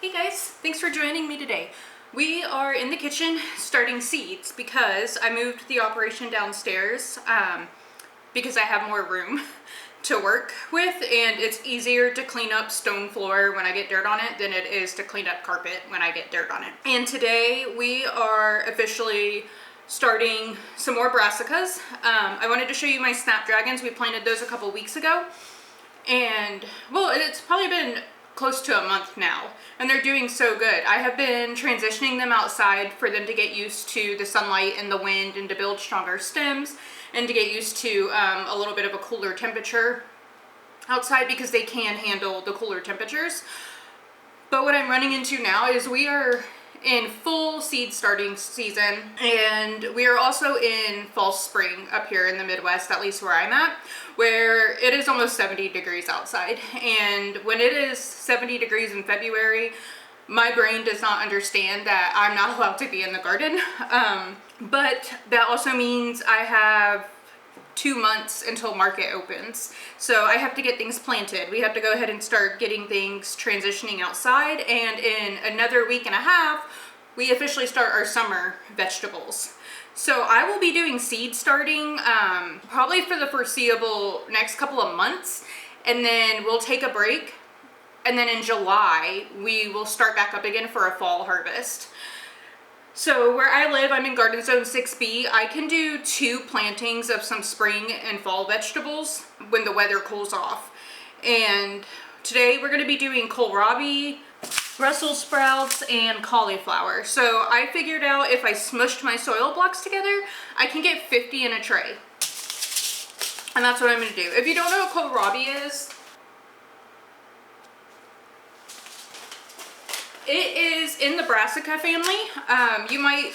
Hey guys, thanks for joining me today. We are in the kitchen starting seeds because I moved the operation downstairs because I have more room to work with, and it's easier to clean up stone floor when I get dirt on it than it is to clean up carpet when I get dirt on it. And today we are officially starting some more brassicas. I wanted to show you my snapdragons. We planted those a couple weeks ago, and well, it's probably been close to a month now, and they're doing so good. I have been transitioning them outside for them to get used to the sunlight and the wind and to build stronger stems and to get used to a little bit of a cooler temperature outside because they can handle the cooler temperatures. But what I'm running into now is we are in full seed starting season, and we are also in fall spring up here in the Midwest, at least where I'm at, where it is almost 70 degrees outside. And when it is 70 degrees in February, my brain does not understand that I'm not allowed to be in the garden. But that also means I have 2 months until market opens. So I have to get things planted. We have to go ahead and start getting things transitioning outside, and in another week and a half, we officially start our summer vegetables. So I will be doing seed starting probably for the foreseeable next couple of months, and then we'll take a break, and then in July we will start back up again for a fall harvest. So where I live, I'm in Garden Zone 6B. I can do 2 plantings of some spring and fall vegetables when the weather cools off. And today we're gonna be doing kohlrabi, Brussels sprouts, and cauliflower. So I figured out if I smushed my soil blocks together, I can get 50 in a tray. And that's what I'm gonna do. If you don't know what kohlrabi is, it is in the brassica family. You might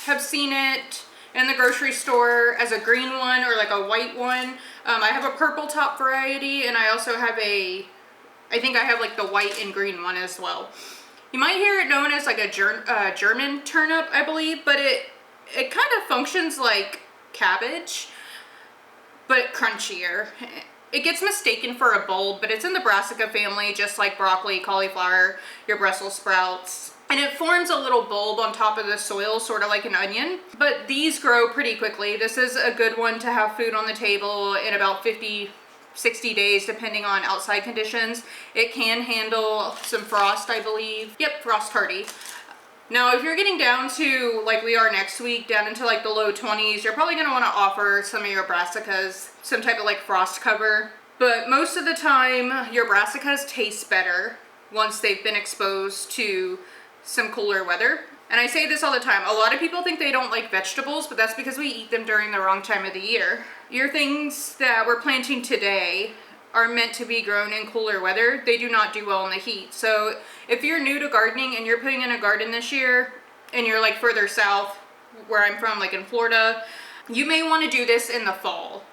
have seen it in the grocery store as a green one or like a white one. I have a purple top variety, and I also have I think I have like the white and green one as well. You might hear it known as like a German turnip, I believe, but it kind of functions like cabbage, but crunchier. It gets mistaken for a bulb, but it's in the brassica family, just like broccoli, cauliflower, your Brussels sprouts. And it forms a little bulb on top of the soil, sort of like an onion. But these grow pretty quickly. This is a good one to have food on the table in about 50, 60 days, depending on outside conditions. It can handle some frost, I believe. Yep, frost hardy. Now, if you're getting down to, like we are next week, down into like the low 20s, you're probably gonna wanna offer some of your brassicas some type of like frost cover. But most of the time, your brassicas taste better once they've been exposed to some cooler weather. And I say this all the time, a lot of people think they don't like vegetables, but that's because we eat them during the wrong time of the year. Your things that we're planting today are meant to be grown in cooler weather. They do not do well in the heat. So if you're new to gardening and you're putting in a garden this year, and you're like further south where I'm from, like in Florida, you may want to do this in the fall,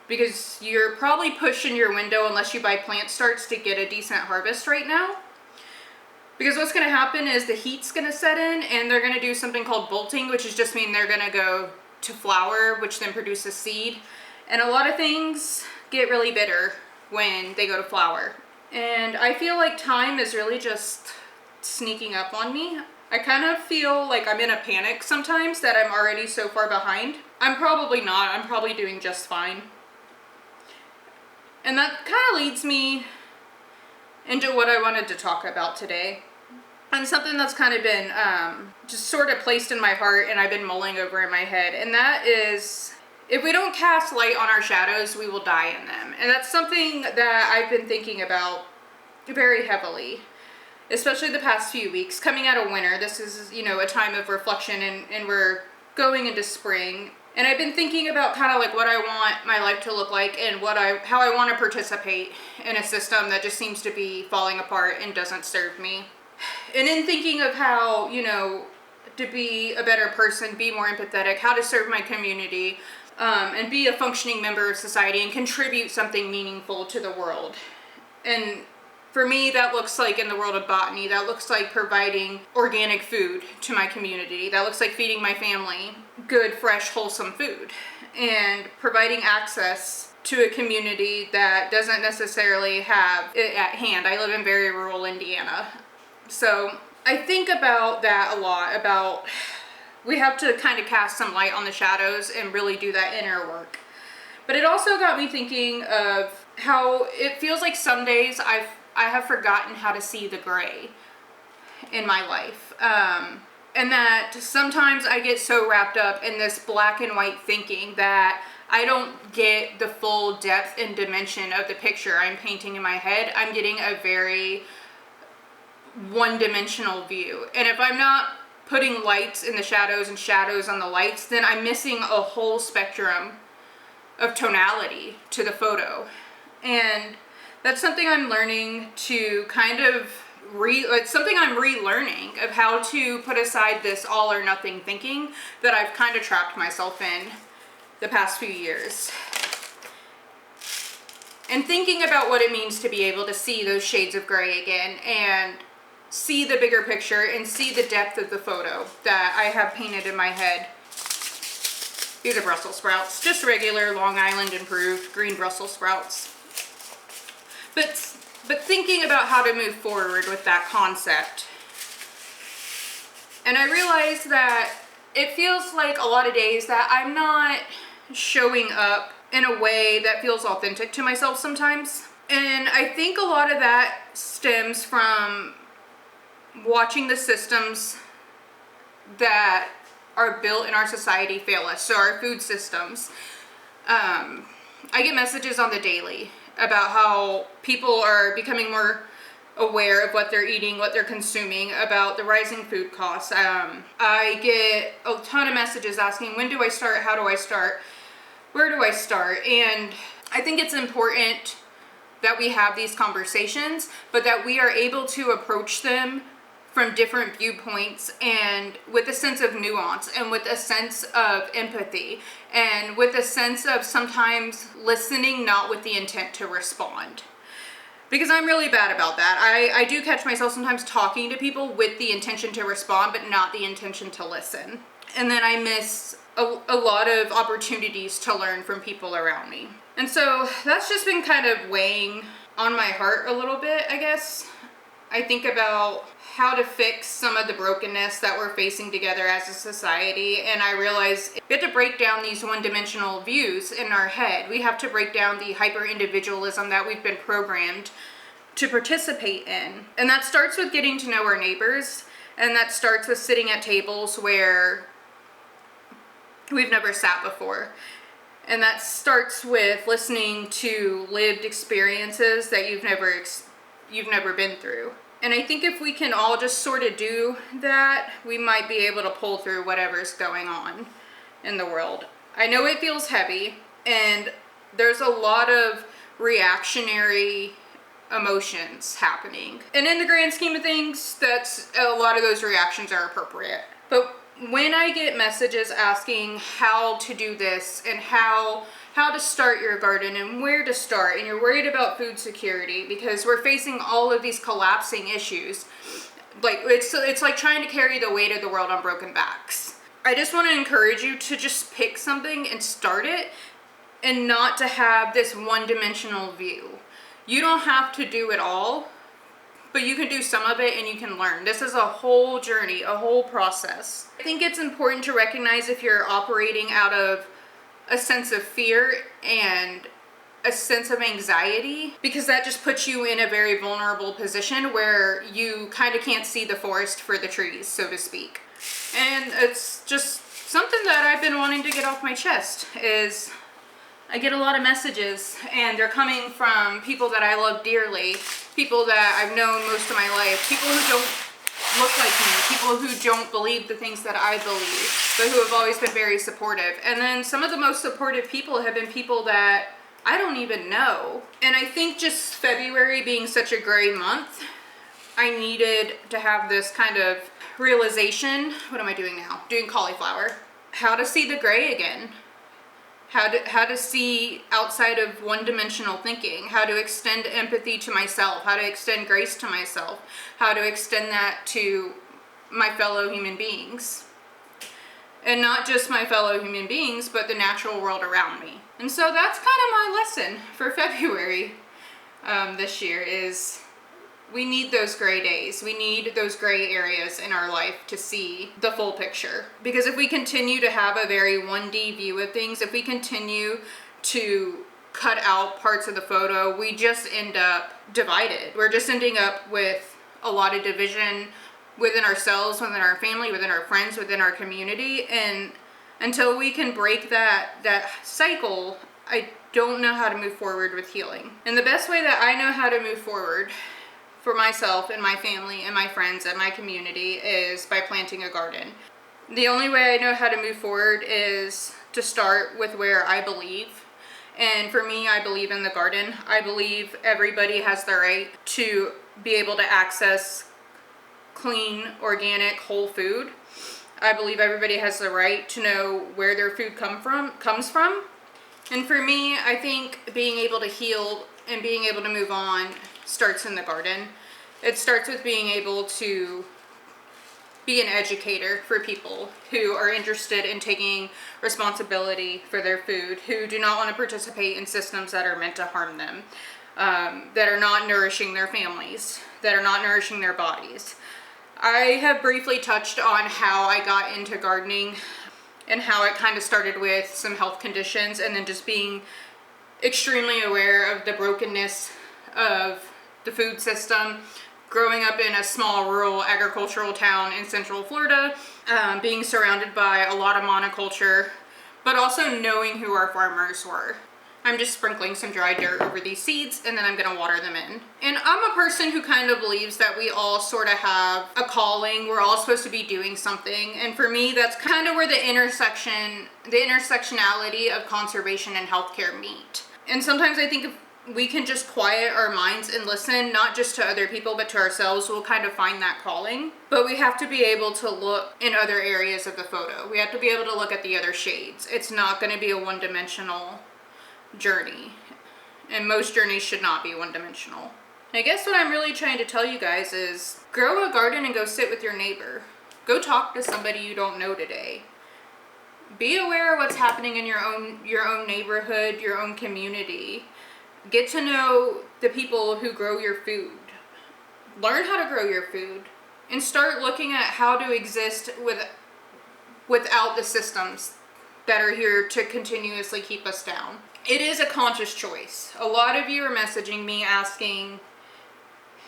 because you're probably pushing your window unless you buy plant starts to get a decent harvest right now. Because what's going to happen is the heat's going to set in, and they're going to do something called bolting, which is just mean they're going to go to flower, which then produces seed. And a lot of things get really bitter when they go to flower. And I feel like time is really just sneaking up on me. I kind of feel like I'm in a panic sometimes that I'm already so far behind. I'm probably not. I'm probably doing just fine. And that kind of leads me into what I wanted to talk about today. And something that's kind of been just sort of placed in my heart and I've been mulling over in my head. And that is, if we don't cast light on our shadows, we will die in them. And that's something that I've been thinking about very heavily, especially the past few weeks. Coming out of winter, this is, you know, a time of reflection, and we're going into spring. And I've been thinking about kind of like what I want my life to look like, and how I want to participate in a system that just seems to be falling apart and doesn't serve me. And in thinking of how, you know, to be a better person, be more empathetic, how to serve my community, and be a functioning member of society and contribute something meaningful to the world. And for me, that looks like, in the world of botany, that looks like providing organic food to my community. That looks like feeding my family good, fresh, wholesome food, and providing access to a community that doesn't necessarily have it at hand. I live in very rural Indiana. So I think about that a lot, about we have to kind of cast some light on the shadows and really do that inner work. But it also got me thinking of how it feels like some days I have forgotten how to see the gray in my life. And that sometimes I get so wrapped up in this black and white thinking that I don't get the full depth and dimension of the picture I'm painting in my head. I'm getting a very one-dimensional view. And if I'm not putting lights in the shadows and shadows on the lights, then I'm missing a whole spectrum of tonality to the photo. And that's something I'm learning to kind of it's something I'm relearning of how to put aside this all or nothing thinking that I've kind of trapped myself in the past few years. And thinking about what it means to be able to see those shades of gray again and see the bigger picture and see the depth of the photo that I have painted in my head. These are Brussels sprouts, just regular Long Island improved green Brussels sprouts. But thinking about how to move forward with that concept. And I realized that it feels like a lot of days that I'm not showing up in a way that feels authentic to myself sometimes. And I think a lot of that stems from watching the systems that are built in our society fail us. So our food systems. I get messages on the daily about how people are becoming more aware of what they're eating, what they're consuming, about the rising food costs. I get a ton of messages asking, when do I start? How do I start? Where do I start? And I think it's important that we have these conversations, but that we are able to approach them from different viewpoints and with a sense of nuance and with a sense of empathy and with a sense of sometimes listening, not with the intent to respond. Because I'm really bad about that. I do catch myself sometimes talking to people with the intention to respond, but not the intention to listen. And then I miss a lot of opportunities to learn from people around me. And so that's just been kind of weighing on my heart a little bit, I guess. I think about how to fix some of the brokenness that we're facing together as a society, and I realize we have to break down these one-dimensional views in our head. We have to break down the hyper-individualism that we've been programmed to participate in. And that starts with getting to know our neighbors, and that starts with sitting at tables where we've never sat before. And that starts with listening to lived experiences that you've never been through. And I think if we can all just sort of do that, we might be able to pull through whatever's going on in the world. I know it feels heavy, and there's a lot of reactionary emotions happening. And in the grand scheme of things, that's a lot of those reactions are appropriate. But when I get messages asking how to do this and how to start your garden and where to start, and you're worried about food security because we're facing all of these collapsing issues, like it's like trying to carry the weight of the world on broken backs. I just want to encourage you to just pick something and start it, and not to have this one-dimensional view. You don't have to do it all, but you can do some of it and you can learn. This is a whole journey, a whole process. I think it's important to recognize if you're operating out of a sense of fear and a sense of anxiety, because that just puts you in a very vulnerable position where you kind of can't see the forest for the trees, so to speak. And it's just something that I've been wanting to get off my chest. Is I get a lot of messages, and they're coming from people that I love dearly, people that I've known most of my life, people who don't look like me, people who don't believe the things that I believe, but who have always been very supportive. And then some of the most supportive people have been people that I don't even know. And I think just February being such a gray month, I needed to have this kind of realization. What am I doing now? Doing cauliflower. How to see the gray again. How to see outside of one-dimensional thinking, how to extend empathy to myself, how to extend grace to myself, how to extend that to my fellow human beings. And not just my fellow human beings, but the natural world around me. And so that's kind of my lesson for February this year, is We need those gray days. We need those gray areas in our life to see the full picture. Because if we continue to have a very 1D view of things, if we continue to cut out parts of the photo, we just end up divided. We're just ending up with a lot of division within ourselves, within our family, within our friends, within our community. And until we can break that cycle, I don't know how to move forward with healing. And the best way that I know how to move forward for myself and my family and my friends and my community is by planting a garden. The only way I know how to move forward is to start with where I believe. And for me, I believe in the garden. I believe everybody has the right to be able to access clean, organic, whole food. I believe everybody has the right to know where their food comes from. And for me, I think being able to heal and being able to move on starts in the garden. It starts with being able to be an educator for people who are interested in taking responsibility for their food, who do not want to participate in systems that are meant to harm them, that are not nourishing their families, that are not nourishing their bodies. I have briefly touched on how I got into gardening and how it kind of started with some health conditions and then just being extremely aware of the brokenness of the food system, growing up in a small rural agricultural town in Central Florida, being surrounded by a lot of monoculture, but also knowing who our farmers were. I'm just sprinkling some dry dirt over these seeds and then I'm gonna water them in. And I'm a person who kind of believes that we all sort of have a calling. We're all supposed to be doing something. And for me, that's kind of where the intersectionality of conservation and healthcare meet. And sometimes I think if we can just quiet our minds and listen, not just to other people, but to ourselves, we'll kind of find that calling. But we have to be able to look in other areas of the photo. We have to be able to look at the other shades. It's not gonna be a one-dimensional journey, and most journeys should not be one-dimensional. I guess what I'm really trying to tell you guys is grow a garden and go sit with your neighbor. Go talk to somebody you don't know today. Be aware of what's happening in your own neighborhood, your own community. Get to know the people who grow your food. Learn how to grow your food and start looking at how to exist without the systems that are here to continuously keep us down. It is a conscious choice. A lot of you are messaging me asking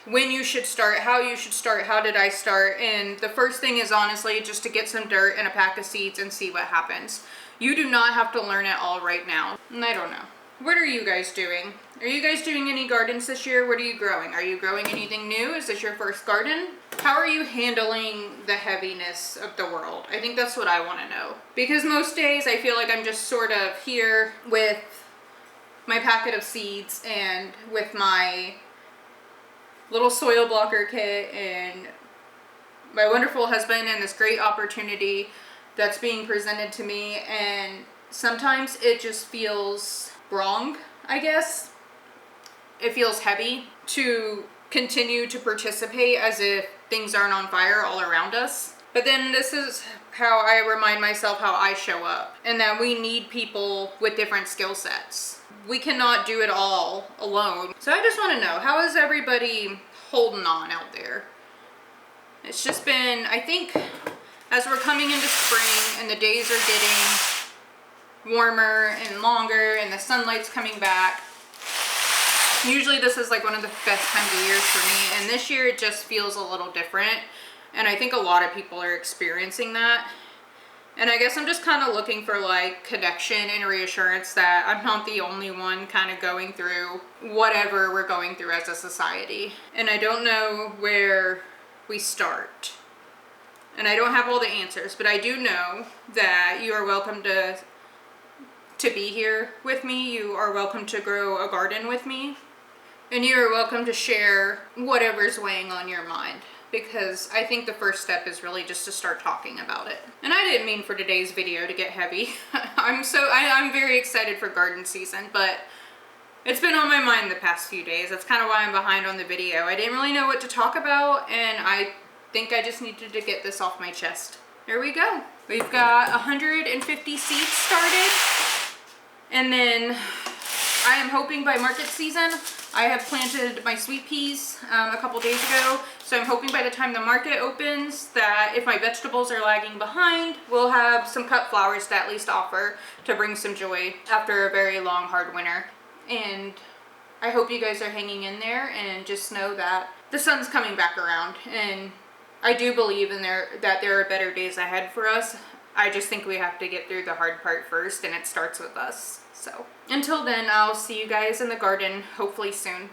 when you should start, how you should start, how did I start? And the first thing is honestly just to get some dirt and a pack of seeds and see what happens. You do not have to learn it all right now. And I don't know. What are you guys doing? Are you guys doing any gardens this year? What are you growing? Are you growing anything new? Is this your first garden? How are you handling the heaviness of the world? I think that's what I want to know. Because most days I feel like I'm just sort of here with my packet of seeds and with my little soil blocker kit and my wonderful husband and this great opportunity that's being presented to me. And sometimes it just feels wrong, I guess. It feels heavy to continue to participate as if things aren't on fire all around us. But then this is how I remind myself how I show up, and that we need people with different skill sets. We cannot do it all alone. So I just want to know, how is everybody holding on out there? It's just been, I think, as we're coming into spring and the days are getting warmer and longer and the sunlight's coming back, usually this is like one of the best times of years for me, and this year it just feels a little different, and I think a lot of people are experiencing that. And I guess I'm just kind of looking for like connection and reassurance that I'm not the only one kind of going through whatever we're going through as a society. And I don't know where we start. And I don't have all the answers, but I do know that you are welcome to be here with me. You are welcome to grow a garden with me. And you are welcome to share whatever's weighing on your mind. Because I think the first step is really just to start talking about it. And I didn't mean for today's video to get heavy. I'm very excited for garden season, but it's been on my mind the past few days. That's kind of why I'm behind on the video. I didn't really know what to talk about, and I think I just needed to get this off my chest. There we go. We've got 150 seeds started, and then I am hoping by market season I have planted my sweet peas a couple days ago, so I'm hoping by the time the market opens that if my vegetables are lagging behind, we'll have some cut flowers to at least offer to bring some joy after a very long, hard winter. And I hope you guys are hanging in there and just know that the sun's coming back around, and I do believe that there are better days ahead for us. I just think we have to get through the hard part first, and it starts with us. So until then, I'll see you guys in the garden hopefully soon.